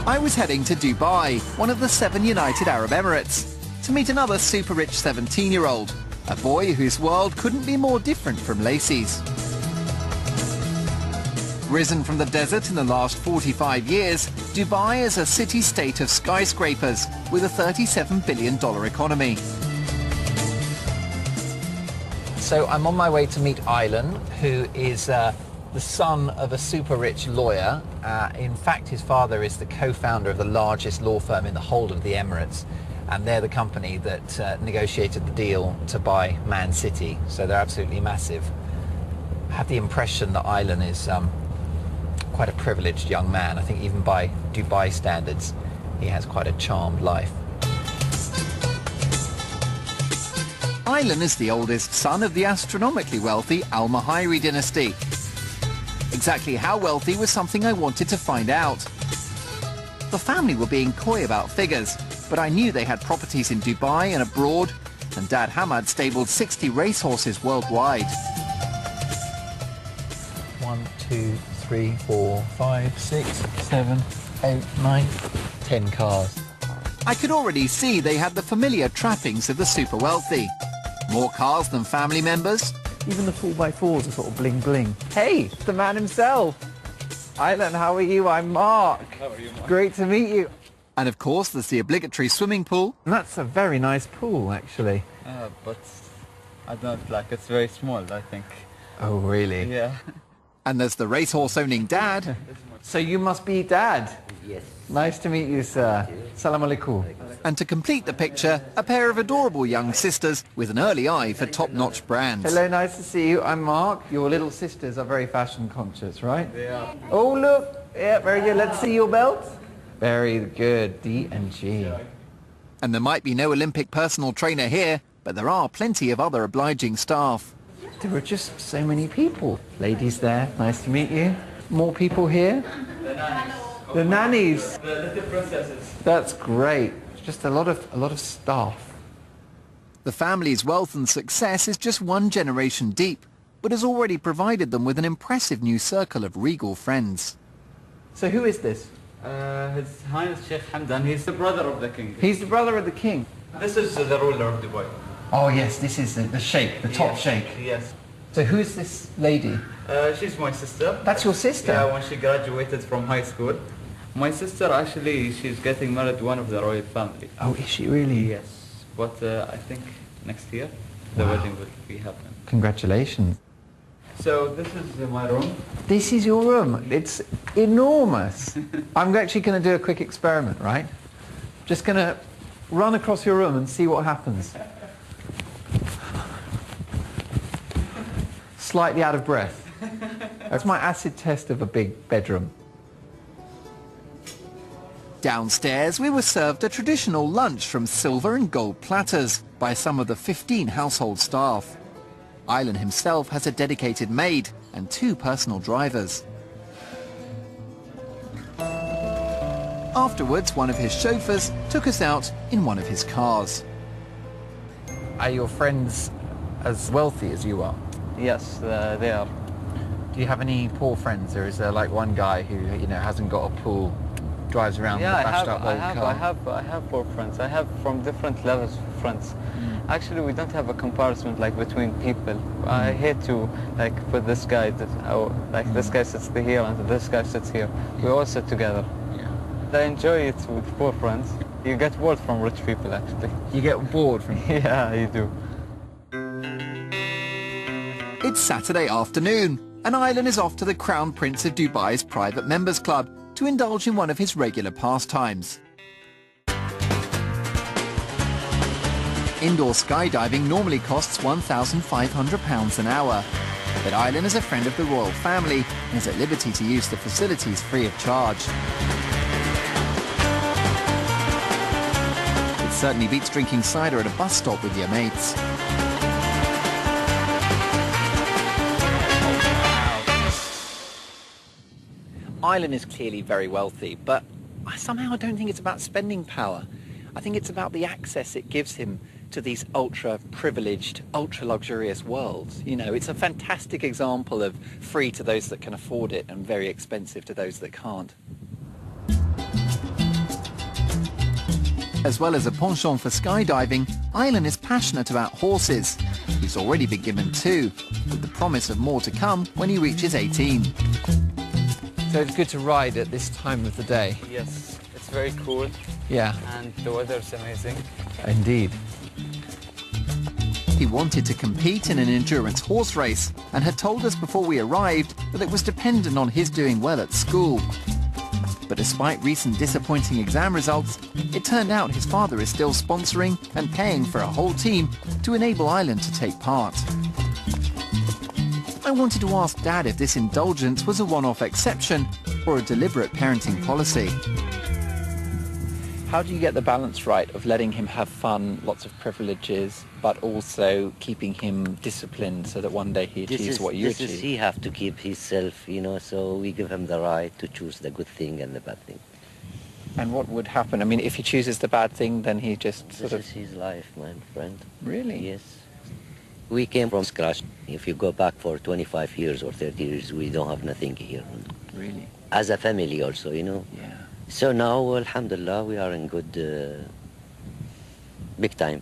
I was heading to Dubai, one of the 7 United Arab Emirates, to meet another super-rich 17-year-old, a boy whose world couldn't be more different from Lacey's. Risen from the desert in the last 45 years, Dubai is a city-state of skyscrapers with a $37 billion economy. So I'm on my way to meet Aylan, who is the son of a super-rich lawyer. In fact, his father is the co-founder of the largest law firm in the whole of the Emirates, and they're the company that negotiated the deal to buy Man City, so they're absolutely massive. I have the impression that Aylan is quite a privileged young man. I think even by Dubai standards, he has quite a charmed life. Aylan is the oldest son of the astronomically wealthy Al Mahiri dynasty. Exactly how wealthy was something I wanted to find out. The family were being coy about figures, but I knew they had properties in Dubai and abroad, and Dad Hamad stabled 60 racehorses worldwide. 1, 2, 3, 4, 5, 6, 7, 8, 9, 10 cars. I could already see they had the familiar trappings of the super wealthy. More cars than family members. Even the 4x4s are sort of bling bling. Hey, the man himself. Aylan, how are you? I'm Mark. How are you, Mark? Great to meet you. And of course, there's the obligatory swimming pool. And that's a very nice pool, actually. But I don't like, it's very small, I think. Oh, really? Yeah. And there's the racehorse-owning Dad. So you must be Dad? Yes. Nice to meet you, sir. Salam alaikum. And to complete the picture, a pair of adorable young sisters with an early eye for top-notch brands. Hello, nice to see you. I'm Mark. Your little sisters are very fashion-conscious, right? They are. Oh, look. Yeah, very good. Let's see your belt. Very good. D&G. And there might be no Olympic personal trainer here, but there are plenty of other obliging staff. There are just so many people. Ladies there, nice to meet you. More people here? The nannies. The nannies. The little princesses. That's great. Just a lot of staff. The family's wealth and success is just one generation deep, but has already provided them with an impressive new circle of regal friends. So who is this? His Highness Sheikh Hamdan, he's the brother of the king. He's the brother of the king. This is the ruler of Dubai. Oh yes, this is the sheikh, the top sheikh. Yes. So who is this lady? She's my sister. That's your sister? Yeah, when she graduated from high school. My sister actually, she's getting married to one of the royal family. Oh, is she really? Yes. But I think next year the wedding will be happening. Congratulations. So this is my room. This is your room. It's enormous. I'm actually going to do a quick experiment, right? Just going to run across your room and see what happens. Slightly out of breath. That's my acid test of a big bedroom. Downstairs, we were served a traditional lunch from silver and gold platters by some of the 15 household staff. Aylan himself has a dedicated maid and 2 personal drivers. Afterwards, one of his chauffeurs took us out in one of his cars. Are your friends as wealthy as you are? Yes, they are. Do you have any poor friends, or is there like one guy who, you know, hasn't got a pool, drives around with a bashed up old car? I have four friends. I have from different levels of friends. Actually, we don't have a comparison like between people. I hate to like put this guy, this guy sits here and this guy sits here. We all sit together. I enjoy it with poor friends. You get bored from rich people, actually. You get bored from... Yeah, you do. It's Saturday afternoon, and Aylan is off to the Crown Prince of Dubai's private members club to indulge in one of his regular pastimes. Indoor skydiving normally costs £1,500 an hour, but Aylan is a friend of the royal family and is at liberty to use the facilities free of charge. It certainly beats drinking cider at a bus stop with your mates. Aylan is clearly very wealthy, but somehow I don't think it's about spending power. I think it's about the access it gives him to these ultra-privileged, ultra-luxurious worlds. You know, it's a fantastic example of free to those that can afford it and very expensive to those that can't. As well as a penchant for skydiving, Aylan is passionate about horses. He's already been given 2, with the promise of more to come when he reaches 18. So it's good to ride at this time of the day. Yes, it's very cool. Yeah. And the weather's amazing. Indeed. He wanted to compete in an endurance horse race and had told us before we arrived that it was dependent on his doing well at school. But despite recent disappointing exam results, it turned out his father is still sponsoring and paying for a whole team to enable Aylan to take part. I wanted to ask Dad if this indulgence was a one-off exception or a deliberate parenting policy. How do you get the balance right of letting him have fun, lots of privileges, but also keeping him disciplined so that one day he achieves what you achieve? He have to keep himself, so we give him the right to choose the good thing and the bad thing. And what would happen? I mean, if he chooses the bad thing, then he just This is his life, my friend. Really? Yes. We came from scratch. If you go back for 25 years or 30 years, we don't have nothing here. Really? As a family also, Yeah. So now, alhamdulillah, we are in good, big time.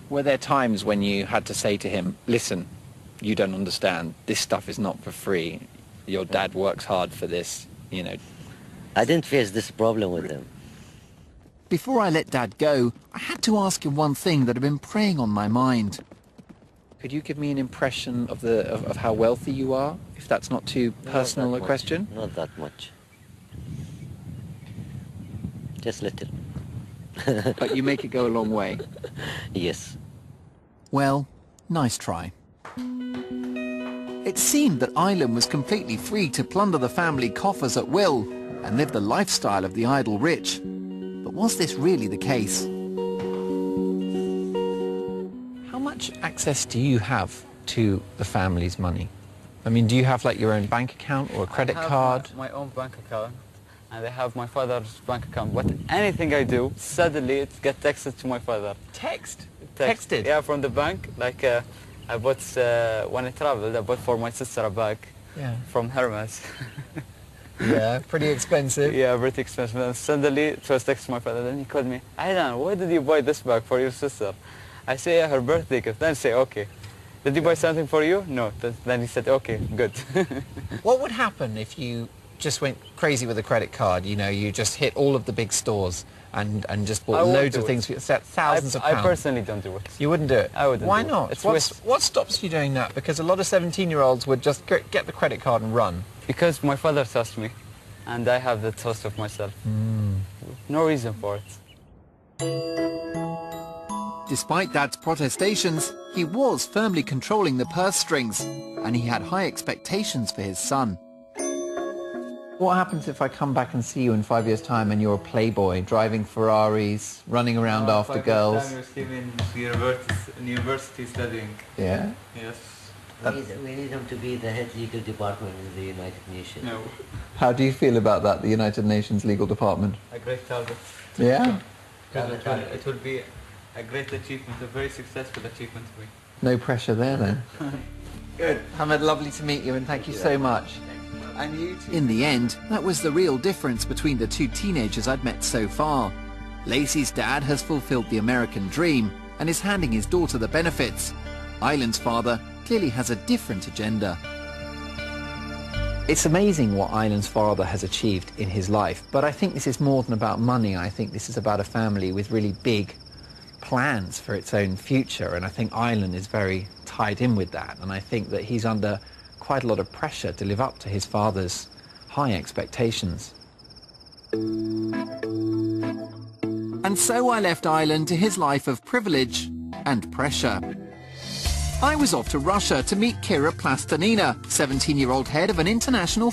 Were there times when you had to say to him, listen, you don't understand, this stuff is not for free, your dad works hard for this, I didn't face this problem with him. Before I let Dad go, I had to ask him one thing that had been preying on my mind. Could you give me an impression of how wealthy you are, if that's not too personal a question? Not that much. Just little. But you make it go a long way. Yes. Well, nice try. It seemed that Aylan was completely free to plunder the family coffers at will and live the lifestyle of the idle rich. But was this really the case? How much access do you have to the family's money? I mean, do you have like your own bank account or a credit card? I have my own bank account, and I have my father's bank account. But anything I do, suddenly it gets texted to my father. Texted? Yeah, from the bank. Like I bought, when I traveled, I bought for my sister a bag from Hermes. Yeah, pretty expensive. Yeah, pretty expensive. And suddenly it was texted to my father. Then he called me, Aylan, why did you buy this bag for your sister? I say, yeah, her birthday gift. Then I say, okay. Did you buy something for you? No. Then he said, okay, good. What would happen if you just went crazy with a credit card? You just hit all of the big stores and just bought loads of things for yourself, thousands of pounds. I personally don't do it. You wouldn't do it? I wouldn't. Why do it. not? What stops you doing that? Because a lot of 17-year-olds would just get the credit card and run. Because my father trusts me, and I have the trust of myself. No reason for it. Despite Dad's protestations, he was firmly controlling the purse strings, and he had high expectations for his son. What happens if I come back and see you in 5 years' time and you're a playboy, driving Ferraris, running around after girls? You're still in university studying. Yeah? Yes. We need him to be the head legal department in the United Nations. No. How do you feel about that, the United Nations Legal Department? A great target. Yeah? It will be a great achievement, a very successful achievement for me. No pressure there then. Good. Hamid, lovely to meet you and thank you so much. And you too. In the end, that was the real difference between the two teenagers I'd met so far. Lacey's dad has fulfilled the American dream and is handing his daughter the benefits. Aylan's father clearly has a different agenda. It's amazing what Aylan's father has achieved in his life, but I think this is more than about money. I think this is about a family with really big plans for its own future, and I think Aylan is very tied in with that, and I think that he's under quite a lot of pressure to live up to his father's high expectations. And so I left Aylan to his life of privilege and pressure. I was off to Russia to meet Kira Plastanina, 17-year-old head of an international